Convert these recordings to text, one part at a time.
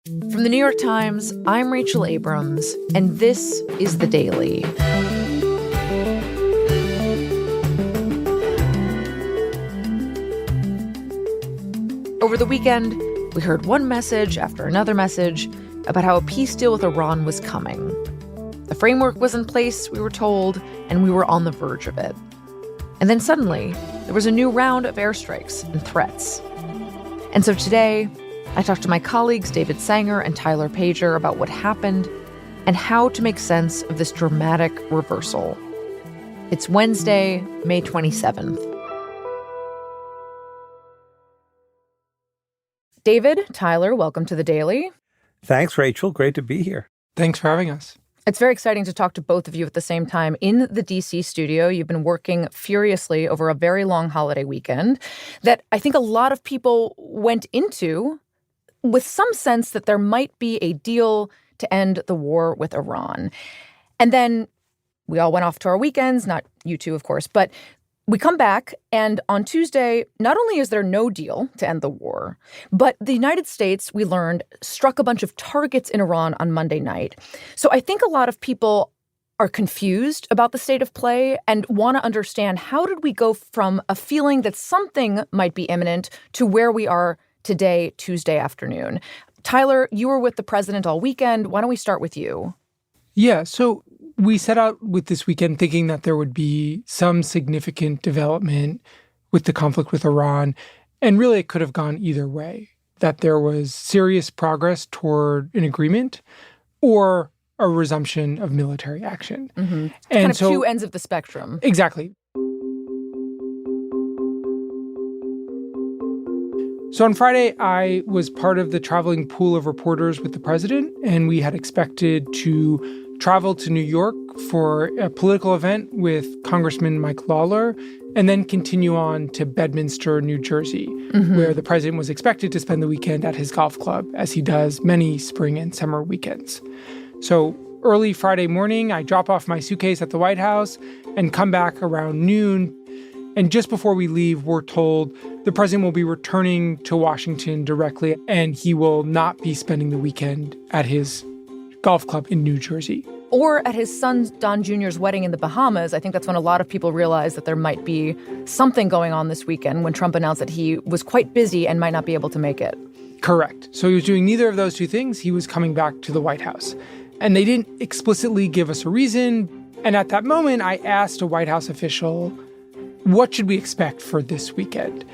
From the New York Times, I'm Rachel Abrams, and this is The Daily. Over the weekend, we heard one message after another message about how a peace deal with Iran was coming. The framework was in place, we were told, and we were on the verge of it. And then suddenly, there was a new round of airstrikes and threats. And so today, I talked to my colleagues David Sanger and Tyler Pager about what happened and how to make sense of this dramatic reversal. It's Wednesday, May 27th. David, Tyler, welcome to The Daily. Thanks, Rachel. Great to be here. Thanks for having us. It's very exciting to talk to both of you at the same time in the D.C. studio. You've been working furiously over a very long holiday weekend that I think a lot of people went into with some sense that there might be a deal to end the war with Iran. And then we all went off to our weekends, not you two, of course, but we come back, and on Tuesday, not only is there no deal to end the war, but the United States, we learned, struck a bunch of targets in Iran on Monday night. So I think a lot of people are confused about the state of play and want to understand, how did we go from a feeling that something might be imminent to where we are today, Tuesday afternoon? Tyler, you were with the president all weekend. Why don't we start with you? Yeah, so we set out with this weekend thinking that there would be some significant development with the conflict with Iran, and really it could have gone either way, that there was serious progress toward an agreement or a resumption of military action. Mm-hmm. And kind of two ends of the spectrum. Exactly. So on Friday, I was part of the traveling pool of reporters with the president, and we had expected to travel to New York for a political event with Congressman Mike Lawler, and then continue on to Bedminster, New Jersey, where the president was expected to spend the weekend at his golf club, as he does many spring and summer weekends. So early Friday morning, I drop off my suitcase at the White House and come back around noon. And just before we leave, we're told the president will be returning to Washington directly, and he will not be spending the weekend at his golf club in New Jersey. Or at his son Don Jr.'s wedding in the Bahamas. I think that's when a lot of people realized that there might be something going on this weekend, when Trump announced that he was quite busy and might not be able to make it. Correct. So he was doing neither of those two things. He was coming back to the White House. And they didn't explicitly give us a reason. And at that moment, I asked a White House official, what should we expect for this weekend?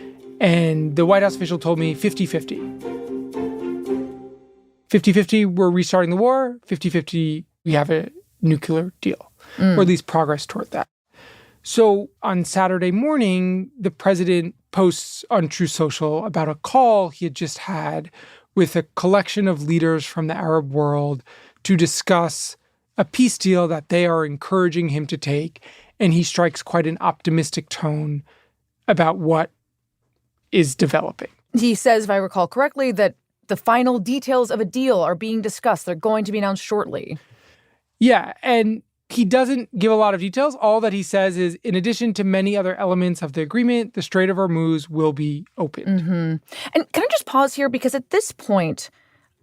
And the White House official told me 50-50. 50-50, we're restarting the war. 50-50, we have a nuclear deal, or at least progress toward that. So on Saturday morning, the president posts on Truth Social about a call he had just had with a collection of leaders from the Arab world to discuss a peace deal that they are encouraging him to take. And he strikes quite an optimistic tone about what is developing. He says, if I recall correctly, that the final details of a deal are being discussed. They're going to be announced shortly. Yeah, and he doesn't give a lot of details. All that he says is, in addition to many other elements of the agreement, the Strait of Hormuz will be opened. And can I just pause here? Because at this point,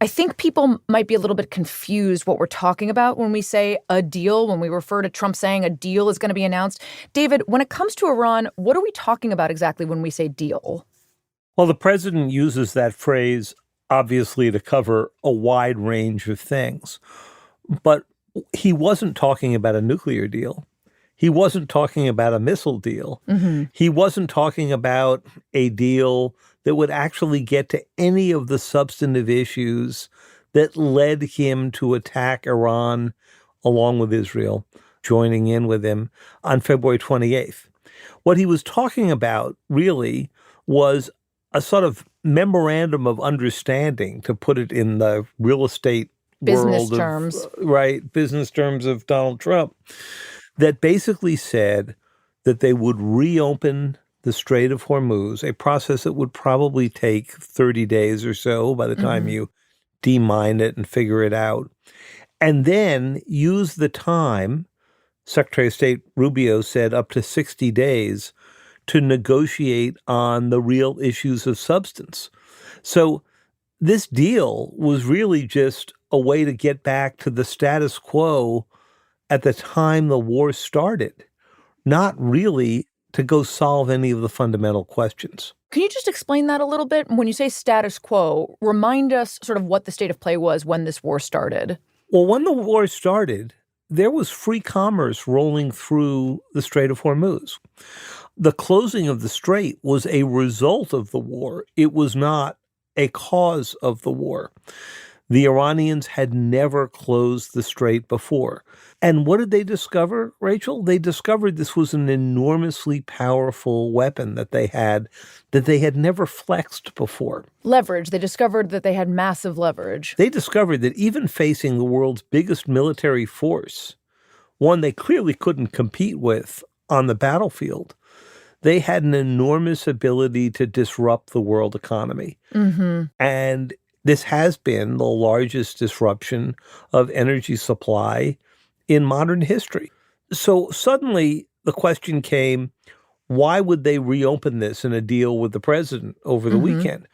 I think people might be a little bit confused what we're talking about when we say a deal, when we refer to Trump saying a deal is going to be announced. David, when it comes to Iran, what are we talking about exactly when we say deal? Well, the president uses that phrase, obviously, to cover a wide range of things. But he wasn't talking about a nuclear deal. He wasn't talking about a missile deal. He wasn't talking about a deal that would actually get to any of the substantive issues that led him to attack Iran along with Israel, joining in with him on February 28th. What he was talking about really was a sort of memorandum of understanding, to put it in the real estate business world terms. Business terms of Donald Trump, that basically said that they would reopen the Strait of Hormuz, a process that would probably take 30 days or so by the time you demine it and figure it out, and then use the time, Secretary of State Rubio said up to 60 days, to negotiate on the real issues of substance. So this deal was really just a way to get back to the status quo at the time the war started, not really to go solve any of the fundamental questions. Can you just explain that a little bit? When you say status quo, remind us sort of what the state of play was when this war started. Well, when the war started, there was free commerce rolling through the Strait of Hormuz. The closing of the strait was a result of the war. It was not a cause of the war. The Iranians had never closed the strait before. And what did they discover, Rachel? They discovered this was an enormously powerful weapon that they had never flexed before. Leverage. They discovered that they had massive leverage. They discovered that even facing the world's biggest military force, one they clearly couldn't compete with on the battlefield, they had an enormous ability to disrupt the world economy. Mm-hmm. And this has been the largest disruption of energy supply in modern history. So suddenly the question came, why would they reopen this in a deal with the president over the weekend?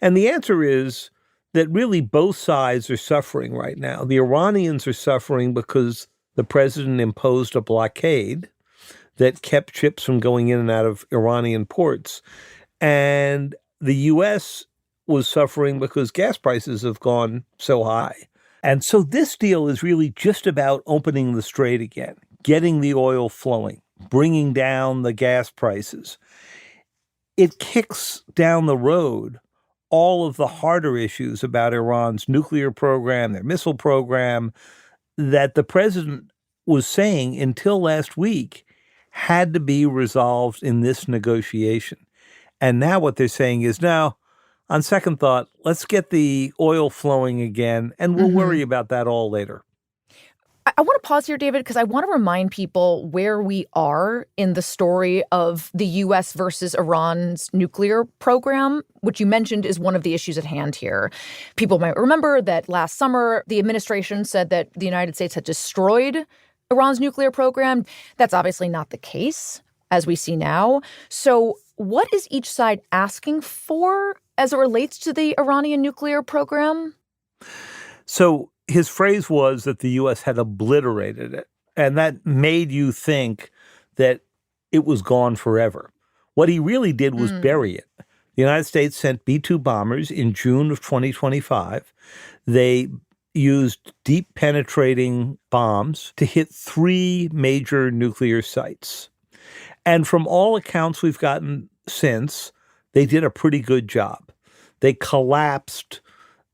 And the answer is that really both sides are suffering right now. The Iranians are suffering because the president imposed a blockade that kept ships from going in and out of Iranian ports. And the U.S. was suffering because gas prices have gone so high. And so this deal is really just about opening the strait again, getting the oil flowing, bringing down the gas prices. It kicks down the road all of the harder issues about Iran's nuclear program, their missile program, that the president was saying until last week had to be resolved in this negotiation. And now what they're saying is, now, on second thought, let's get the oil flowing again, and we'll worry about that all later. I want to pause here, David, because I want to remind people where we are in the story of the U.S. versus Iran's nuclear program, which you mentioned is one of the issues at hand here. People might remember that last summer, the administration said that the United States had destroyed Iran's nuclear program. That's obviously not the case, as we see now. So what is each side asking for as it relates to the Iranian nuclear program? So his phrase was that the U.S. had obliterated it, and that made you think that it was gone forever. What he really did was bury it. The United States sent B-2 bombers in June of 2025. They used deep penetrating bombs to hit 3 major nuclear sites. And from all accounts we've gotten since, they did a pretty good job. They collapsed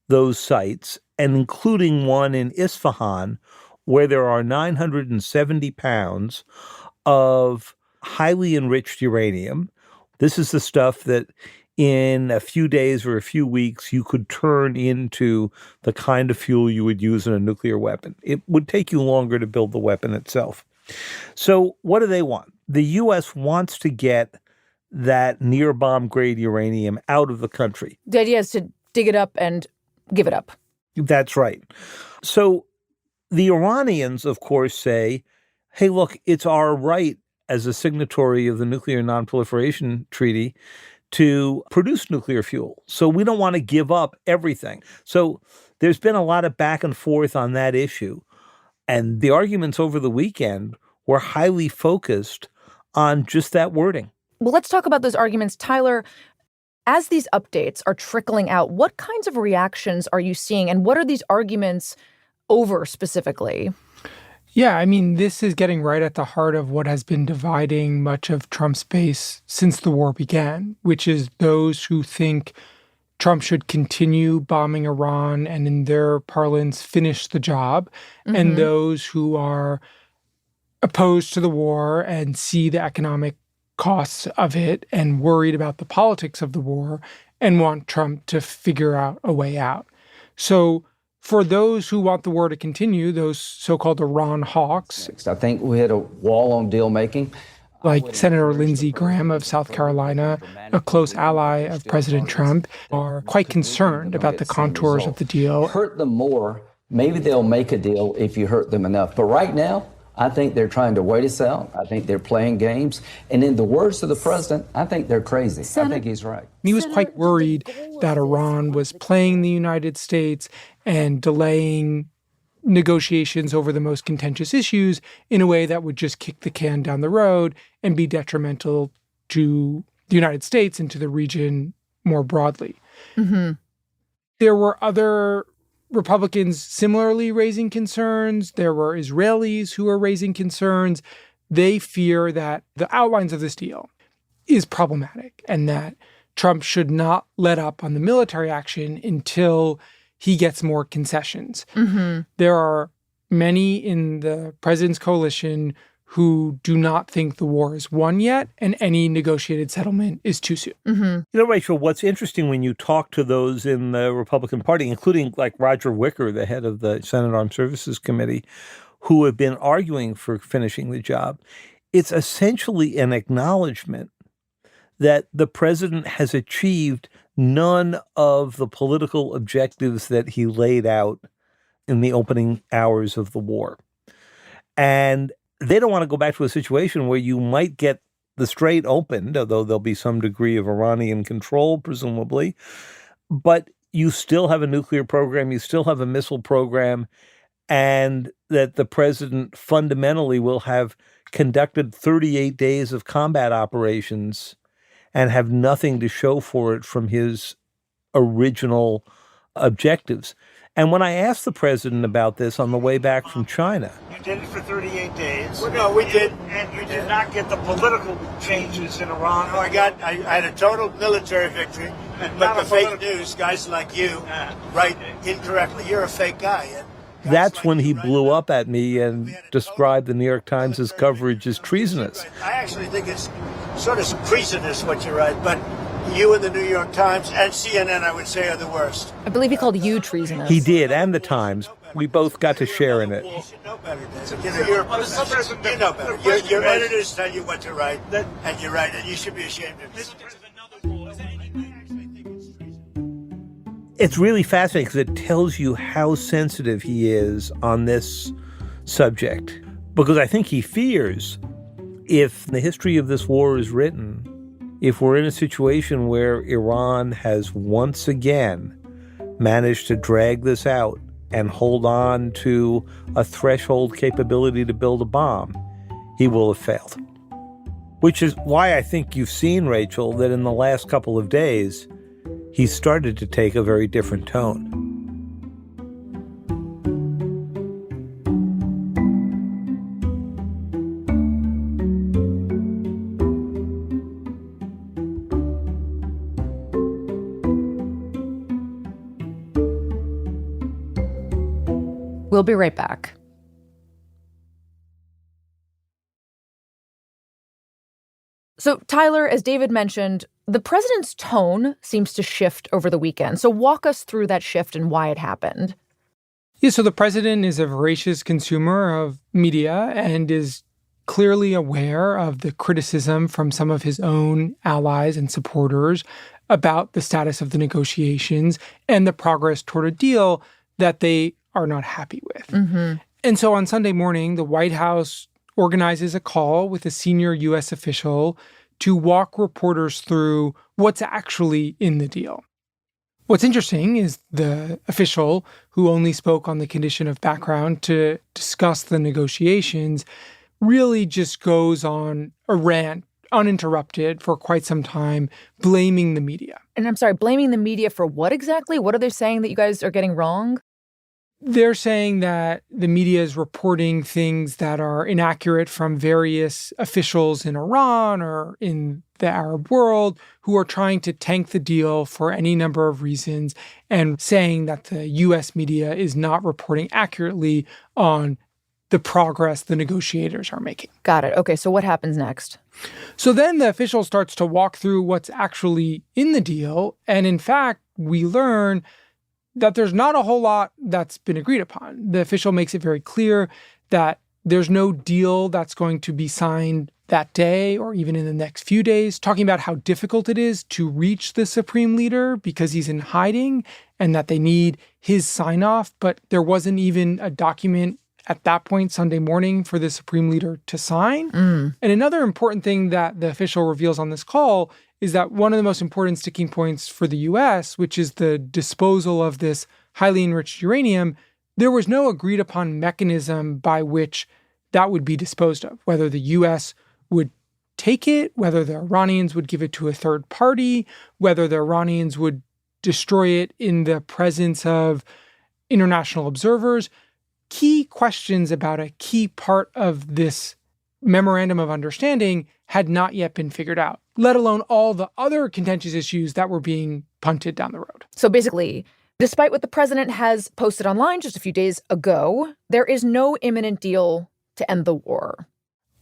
those sites, and including one in Isfahan, where there are 970 pounds of highly enriched uranium. This is the stuff that in a few days or a few weeks, you could turn into the kind of fuel you would use in a nuclear weapon. It would take you longer to build the weapon itself. So what do they want? The U.S. wants to get that near bomb grade uranium out of the country. The idea is to dig it up and give it up. That's right. So the Iranians, of course, say, hey, look, it's our right as a signatory of the Nuclear Nonproliferation Treaty to produce nuclear fuel. So we don't want to give up everything. So there's been a lot of back and forth on that issue. And the arguments over the weekend were highly focused on just that wording. Well, let's talk about those arguments. Tyler, as these updates are trickling out, what kinds of reactions are you seeing? And what are these arguments over specifically? Yeah, I mean, this is getting right at the heart of what has been dividing much of Trump's base since the war began, which is those who think Trump should continue bombing Iran and, in their parlance, finish the job, and those who are opposed to the war and see the economic costs of it and worried about the politics of the war and want Trump to figure out a way out. So for those who want the war to continue, those so-called Iran hawks, I think we hit a wall on deal making. Like Senator Lindsey Graham of South Carolina, a close ally of President Trump, are quite concerned about the contours of the deal. Hurt them more, maybe they'll make a deal if you hurt them enough. But right now, I think they're trying to wait us out. I think they're playing games. And in the words of the president, I think they're crazy. I think he's right. He was quite worried that Iran was playing the United States and delaying negotiations over the most contentious issues in a way that would just kick the can down the road and be detrimental to the United States and to the region more broadly. Mm-hmm. There were other Republicans similarly raising concerns. There were Israelis who were raising concerns. They fear that the outlines of this deal is problematic and that Trump should not let up on the military action until he gets more concessions. Mm-hmm. There are many in the president's coalition who do not think the war is won yet, and any negotiated settlement is too soon. Mm-hmm. You know, Rachel, what's interesting when you talk to those in the Republican Party, including like Roger Wicker, the head of the Senate Armed Services Committee, who have been arguing for finishing the job, it's essentially an acknowledgement that the president has achieved none of the political objectives that he laid out in the opening hours of the war. And they don't want to go back to a situation where you might get the Strait opened, although there'll be some degree of Iranian control, presumably. But you still have a nuclear program, you still have a missile program, and that the president fundamentally will have conducted 38 days of combat operations and have nothing to show for it from his original objectives. And when I asked the president about this on the way back from China, you did it for 38 days. Well, no, we did. And you did not get the political changes in Iran. No, I had a total military victory. But the fake news, guys like you, write incorrectly. You're a fake guy. That's when he blew up at me and described the New York Times' coverage as treasonous. I actually think it's sort of treasonous what you write, but you and the New York Times and CNN, I would say, are the worst. I believe he called you treasonous. He did, and the Times. We both got to share in it. You should know better, David. You know better. Your editors tell you what to write, and you write it. You should be ashamed of it. It's really fascinating because it tells you how sensitive he is on this subject. Because I think he fears if the history of this war is written, if we're in a situation where Iran has once again managed to drag this out and hold on to a threshold capability to build a bomb, he will have failed. Which is why I think you've seen, Rachel, that in the last couple of days, he started to take a very different tone. We'll be right back. So, Tyler, as David mentioned, the president's tone seems to shift over the weekend. So walk us through that shift and why it happened. Yeah, so the president is a voracious consumer of media and is clearly aware of the criticism from some of his own allies and supporters about the status of the negotiations and the progress toward a deal that they are not happy with. Mm-hmm. And so on Sunday morning, the White House organizes a call with a senior U.S. official to walk reporters through what's actually in the deal. What's interesting is the official, who only spoke on the condition of background to discuss the negotiations, really just goes on a rant, uninterrupted, for quite some time, blaming the media. And I'm sorry, blaming the media for what exactly? What are they saying that you guys are getting wrong? They're saying that the media is reporting things that are inaccurate from various officials in Iran or in the Arab world who are trying to tank the deal for any number of reasons, and saying that the U.S. media is not reporting accurately on the progress the negotiators are making. Got it. Okay, so what happens next? So then the official starts to walk through what's actually in the deal, and in fact, we learn that there's not a whole lot that's been agreed upon. The official makes it very clear that there's no deal that's going to be signed that day or even in the next few days, talking about how difficult it is to reach the supreme leader because he's in hiding and that they need his sign-off. But there wasn't even a document at that point Sunday morning for the supreme leader to sign. And another important thing that the official reveals on this call is that one of the most important sticking points for the U.S., which is the disposal of this highly enriched uranium, there was no agreed upon mechanism by which that would be disposed of, whether the U.S. would take it, whether the Iranians would give it to a third party, whether the Iranians would destroy it in the presence of international observers. Key questions about a key part of this memorandum of understanding had not yet been figured out, let alone all the other contentious issues that were being punted down the road. So basically, despite what the president has posted online just a few days ago, there is no imminent deal to end the war.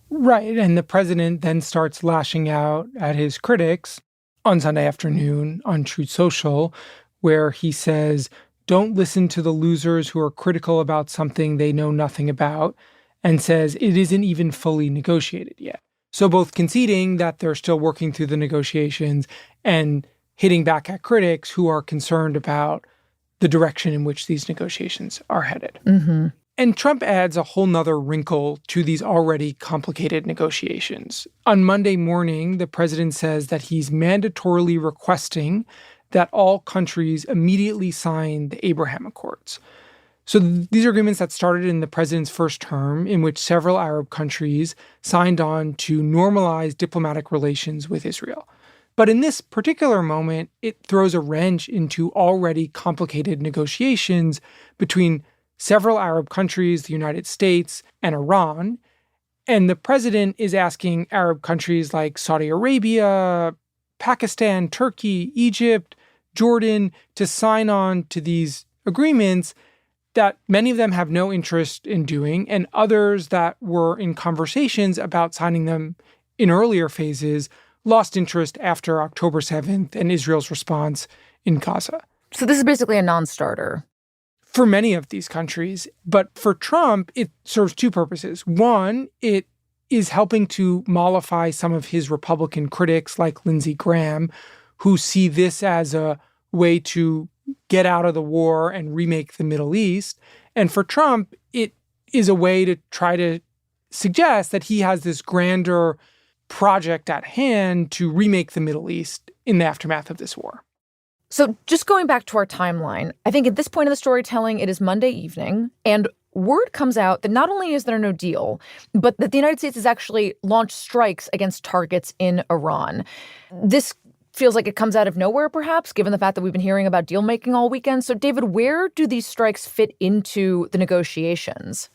Right, and the president then starts lashing out at his critics on Sunday afternoon on Truth Social, where he says, don't listen to the losers who are critical about something they know nothing about, and says it isn't even fully negotiated yet. So both conceding that they're still working through the negotiations and hitting back at critics who are concerned about the direction in which these negotiations are headed. Mm-hmm. And Trump adds a whole nother wrinkle to these already complicated negotiations. On Monday morning, the president says that he's mandatorily requesting that all countries immediately sign the Abraham Accords. So these are agreements that started in the president's first term, in which several Arab countries signed on to normalize diplomatic relations with Israel. But in this particular moment, it throws a wrench into already complicated negotiations between several Arab countries, the United States, and Iran. And the president is asking Arab countries like Saudi Arabia, Pakistan, Turkey, Egypt, Jordan to sign on to these agreements that many of them have no interest in doing, and others that were in conversations about signing them in earlier phases lost interest after October 7th and Israel's response in Gaza. So this is basically a non-starter. For many of these countries. But for Trump, it serves two purposes. One, it is helping to mollify some of his Republican critics like Lindsey Graham, who see this as a way to get out of the war and remake the Middle East. And for Trump, it is a way to try to suggest that he has this grander project at hand to remake the Middle East in the aftermath of this war. So just going back to our timeline, I think at this point in the storytelling, it is Monday evening, and word comes out that not only is there no deal, but that the United States has actually launched strikes against targets in Iran. This feels like it comes out of nowhere, perhaps, given the fact that we've been hearing about deal-making all weekend. So, David, where do these strikes fit into the negotiations?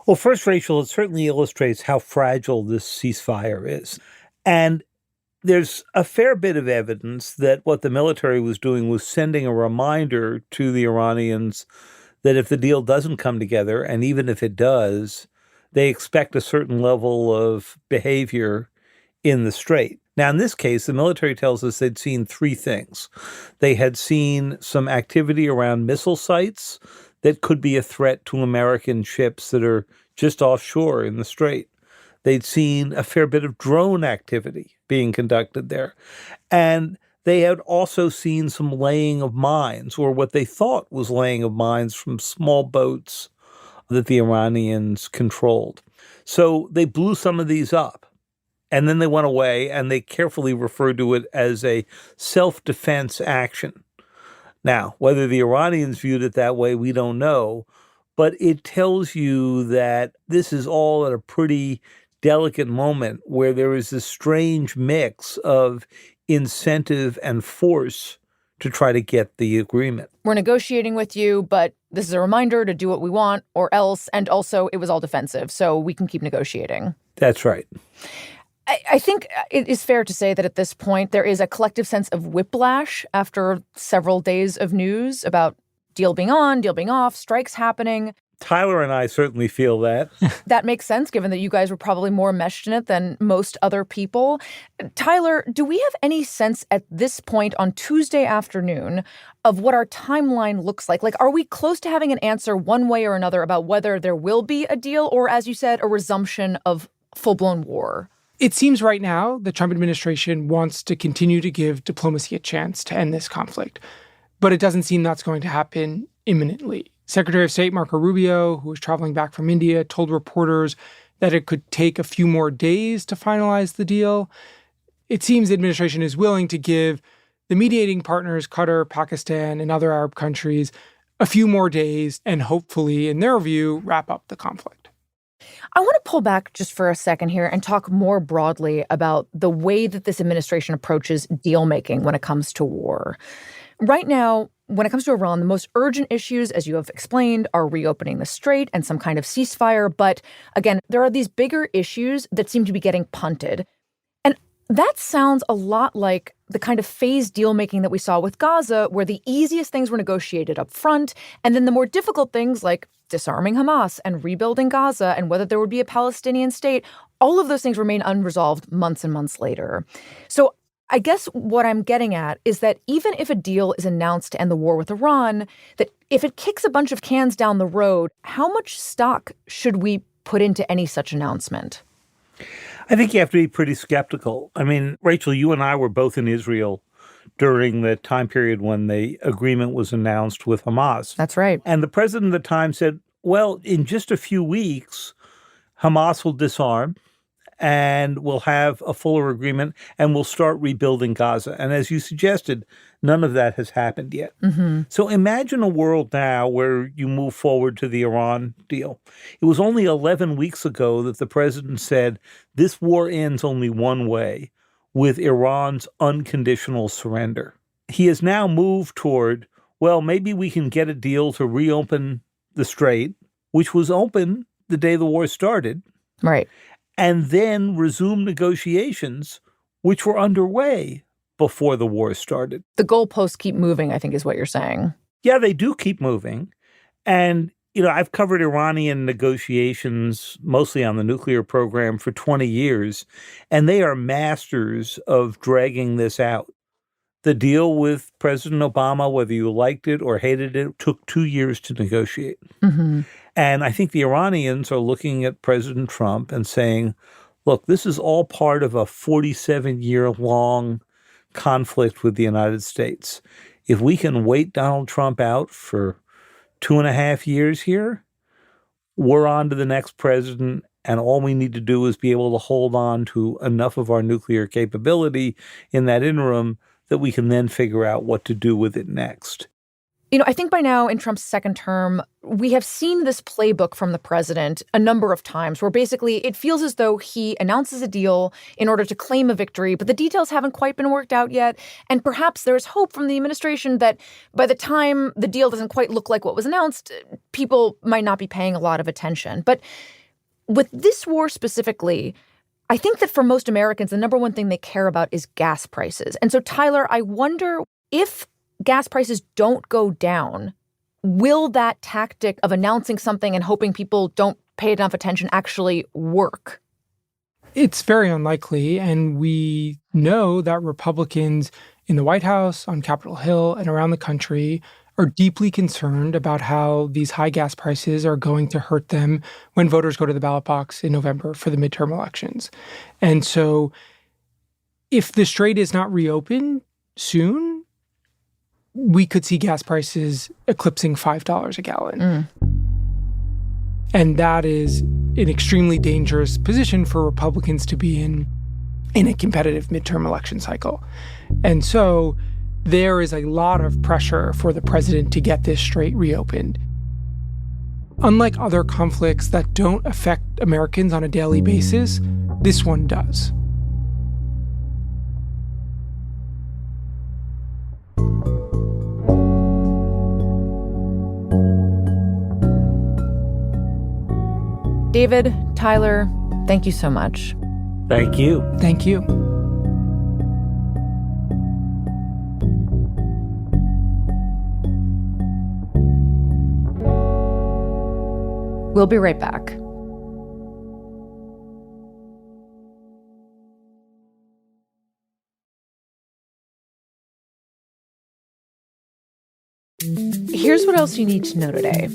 Well, first, Rachel, it certainly illustrates how fragile this ceasefire is. And there's a fair bit of evidence that what the military was doing was sending a reminder to the Iranians that if the deal doesn't come together, and even if it does, they expect a certain level of behavior in the Strait. Now, in this case, the military tells us they'd seen three things. They had seen some activity around missile sites that could be a threat to American ships that are just offshore in the Strait. They'd seen a fair bit of drone activity being conducted there. And they had also seen some laying of mines, or what they thought was laying of mines from small boats that the Iranians controlled. So they blew some of these up. And then they went away, and they carefully referred to it as a self-defense action. Now, whether the Iranians viewed it that way, we don't know. But it tells you that this is all at a pretty delicate moment where there is this strange mix of incentive and force to try to get the agreement. We're negotiating with you, but this is a reminder to do what we want or else. And also, it was all defensive, so we can keep negotiating. That's right. I think it is fair to say that at this point, there is a collective sense of whiplash after several days of news about deal being on, deal being off, strikes happening. Tyler and I certainly feel that. That makes sense, given that you guys were probably more meshed in it than most other people. Tyler, do we have any sense at this point on Tuesday afternoon of what our timeline looks like? Like, are we close to having an answer one way or another about whether there will be a deal or, as you said, a resumption of full-blown war? It seems right now the Trump administration wants to continue to give diplomacy a chance to end this conflict. But it doesn't seem that's going to happen imminently. Secretary of State Marco Rubio, who was traveling back from India, told reporters that it could take a few more days to finalize the deal. It seems the administration is willing to give the mediating partners, Qatar, Pakistan, and other Arab countries, a few more days and hopefully, in their view, wrap up the conflict. I want to pull back just for a second here and talk more broadly about the way that this administration approaches deal-making when it comes to war. Right now, when it comes to Iran, the most urgent issues, as you have explained, are reopening the strait and some kind of ceasefire. But again, there are these bigger issues that seem to be getting punted. And that sounds a lot like the kind of phased deal-making that we saw with Gaza, where the easiest things were negotiated up front, and then the more difficult things like disarming Hamas and rebuilding Gaza and whether there would be a Palestinian state, all of those things remain unresolved months and months later. So I guess what I'm getting at is that even if a deal is announced to end the war with Iran, that if it kicks a bunch of cans down the road, how much stock should we put into any such announcement? I think you have to be pretty skeptical. I mean, Rachel, you and I were both in Israel during the time period when the agreement was announced with Hamas. That's right. And the president at the time said, well, in just a few weeks, Hamas will disarm and we'll have a fuller agreement and we'll start rebuilding Gaza. And as you suggested, none of that has happened yet. Mm-hmm. So imagine a world now where you move forward to the Iran deal. It was only 11 weeks ago that the president said this war ends only one way, with Iran's unconditional surrender. He has now moved toward, well, maybe we can get a deal to reopen the strait, which was open the day the war started. Right. And then resume negotiations, which were underway before the war started. The goalposts keep moving, I think is what you're saying. Yeah, they do keep moving. And, you know, I've covered Iranian negotiations, mostly on the nuclear program, for 20 years, and they are masters of dragging this out. The deal with President Obama, whether you liked it or hated it, took 2 years to negotiate. Mm-hmm. And I think the Iranians are looking at President Trump and saying, look, this is all part of a 47-year-long conflict with the United States. If we can wait Donald Trump out for 2.5 years here, we're on to the next president, and all we need to do is be able to hold on to enough of our nuclear capability in that interim that we can then figure out what to do with it next. You know, I think by now in Trump's second term, we have seen this playbook from the president a number of times where basically it feels as though he announces a deal in order to claim a victory, but the details haven't quite been worked out yet. And perhaps there's hope from the administration that by the time the deal doesn't quite look like what was announced, people might not be paying a lot of attention. But with this war specifically, I think that for most Americans, the number one thing they care about is gas prices. And so, Tyler, I wonder if gas prices don't go down, will that tactic of announcing something and hoping people don't pay enough attention actually work? It's very unlikely, and we know that Republicans in the White House, on Capitol Hill, and around the country are deeply concerned about how these high gas prices are going to hurt them when voters go to the ballot box in November for the midterm elections. And so if the strait is not reopened soon, we could see gas prices eclipsing $5 a gallon. And that is an extremely dangerous position for Republicans to be in a competitive midterm election cycle. And so there is a lot of pressure for the president to get this strait reopened. Unlike other conflicts that don't affect Americans on a daily basis, this one does. David, Tyler, thank you so much. Thank you. Thank you. We'll be right back. Here's what else you need to know today.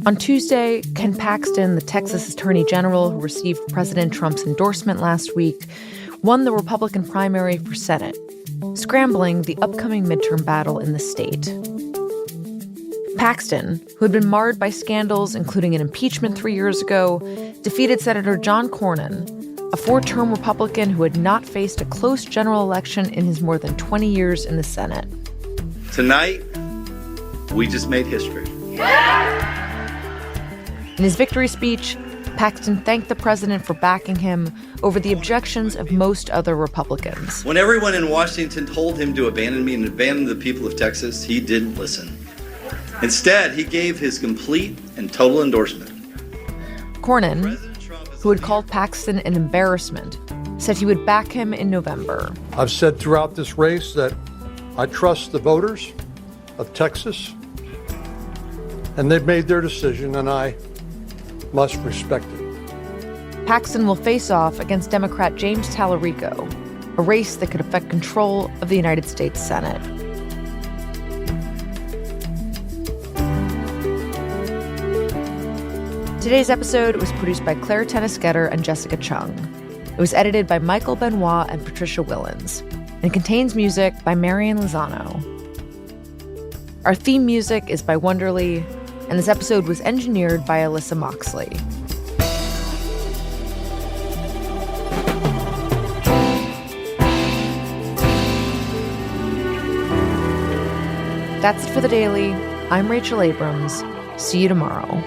On Tuesday, Ken Paxton, the Texas Attorney General who received President Trump's endorsement last week, won the Republican primary for Senate, scrambling the upcoming midterm battle in the state. Paxton, who had been marred by scandals, including an impeachment 3 years ago, defeated Senator John Cornyn, a four-term Republican who had not faced a close general election in his more than 20 years in the Senate. Tonight, we just made history. In his victory speech, Paxton thanked the president for backing him over the objections of most other Republicans. When everyone in Washington told him to abandon me and abandon the people of Texas, he didn't listen. Instead, he gave his complete and total endorsement. Cornyn, who had called Paxton an embarrassment, said he would back him in November. I've said throughout this race that I trust the voters of Texas, and they've made their decision, and I must respect it. Paxton will face off against Democrat James Tallarico, a race that could affect control of the United States Senate. Today's episode was produced by Claire Tennisgetter and Jessica Chung. It was edited by Michael Benoit and Patricia Willens, and contains music by Marian Lozano. Our theme music is by Wonderly, and this episode was engineered by Alyssa Moxley. That's it for The Daily. I'm Rachel Abrams. See you tomorrow.